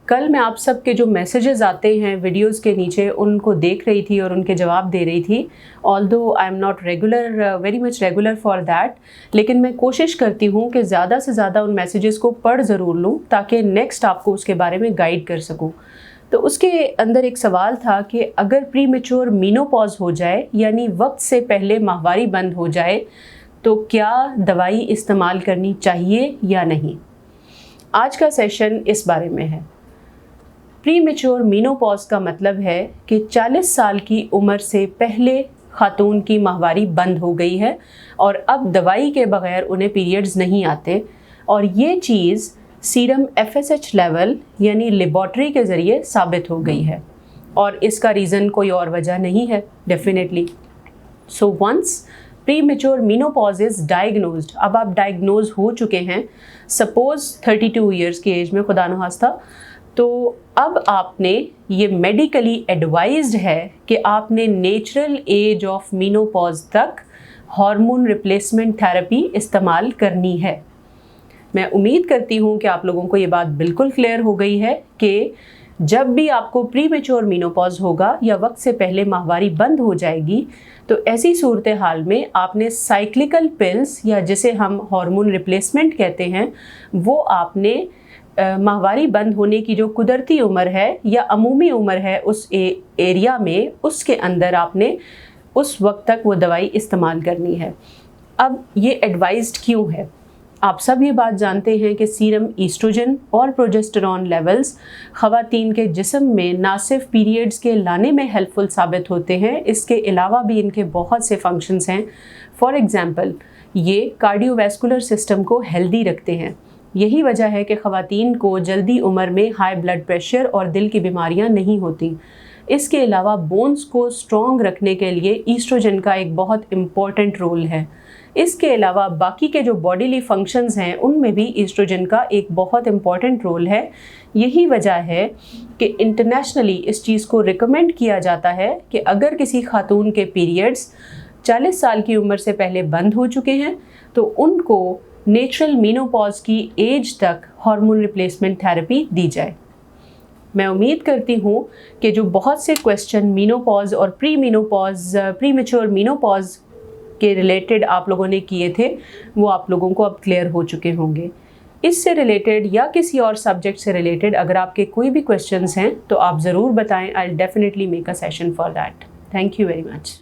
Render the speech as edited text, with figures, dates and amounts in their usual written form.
कल मैं आप सब के जो मैसेजेस आते हैं वीडियोस के नीचे उनको देख रही थी और उनके जवाब दे रही थी। Although I am not very much regular for that, लेकिन मैं कोशिश करती हूँ कि ज़्यादा से ज़्यादा उन मैसेजेस को पढ़ ज़रूर लूँ ताकि नेक्स्ट आपको उसके बारे में गाइड कर सकूँ। तो उसके अंदर एक सवाल था कि अगर प्रीमेच्योर मीनोपॉज हो जाए यानी वक्त से पहले माहवारी बंद हो जाए तो क्या दवाई इस्तेमाल करनी चाहिए या नहीं। आज का सेशन इस बारे में है। प्रीमेच्योर मीनोपॉज का मतलब है कि 40 साल की उम्र से पहले खातून की माहवारी बंद हो गई है और अब दवाई के बगैर उन्हें पीरियड्स नहीं आते, और ये चीज़ सीरम FSH लेवल यानी लेबॉर्ट्री के ज़रिए साबित हो गई है, और इसका रीज़न कोई और वजह नहीं है definitely. So once premature menopause is diagnosed, अब आप डायग्नोज हो चुके हैं सपोज़ 32 ईयर्स की एज में, खुदा न खास्ता, तो अब आपने ये मेडिकली एडवाइज्ड है कि आपने नेचुरल एज ऑफ मीनोपॉज तक हार्मोन रिप्लेसमेंट थेरेपी इस्तेमाल करनी है। मैं उम्मीद करती हूँ कि आप लोगों को ये बात बिल्कुल क्लियर हो गई है कि जब भी आपको प्रीमेच्योर मीनोपॉज होगा या वक्त से पहले माहवारी बंद हो जाएगी तो ऐसी सूरत हाल में आपने साइक्लिकल पिल्स या जिसे हम हार्मोन रिप्लेसमेंट कहते हैं वो आपने माहवारी बंद होने की जो कुदरती उम्र है या अमूमी उम्र है उस एरिया में, उसके अंदर आपने उस वक्त तक वो दवाई इस्तेमाल करनी है। अब ये एडवाइज्ड क्यों है? आप सब ये बात जानते हैं कि सीरम ईस्ट्रोजन और प्रोजेस्टेरॉन लेवल्स ख़वातीन के जिस्म में ना सिर्फ पीरियड्स के लाने में हेल्पफुल साबित होते हैं, इसके अलावा भी इनके बहुत से फंक्शंस हैं। फॉर एग्ज़ाम्पल, ये कार्डियोवैस्कुलर सिस्टम को हेल्दी रखते हैं। यही वजह है कि ख़वातीन को जल्दी उम्र में हाई ब्लड प्रेशर और दिल की बीमारियां नहीं होती। इसके अलावा बोन्स को स्ट्रॉन्ग रखने के लिए ईस्ट्रोजन का एक बहुत इम्पॉर्टेंट रोल है। इसके अलावा बाकी के जो बॉडीली फंक्शंस हैं उनमें भी ईस्ट्रोजन का एक बहुत इम्पॉर्टेंट रोल है। यही वजह है कि इंटरनेशनली इस चीज़ को रिकमेंड किया जाता है कि अगर किसी खातून के पीरियड्स 40 साल की उम्र से पहले बंद हो चुके हैं तो उनको नेचुरल मीनोपॉज की एज तक हार्मोन रिप्लेसमेंट थेरेपी दी जाए। मैं उम्मीद करती हूँ कि जो बहुत से क्वेश्चन मीनोपॉज और प्रीमेच्योर मीनोपॉज के रिलेटेड आप लोगों ने किए थे वो आप लोगों को अब क्लियर हो चुके होंगे। इससे रिलेटेड या किसी और सब्जेक्ट से रिलेटेड अगर आपके कोई भी क्वेश्चंस हैं तो आप ज़रूर बताएं। I will definitely make a session for that. Thank you very much.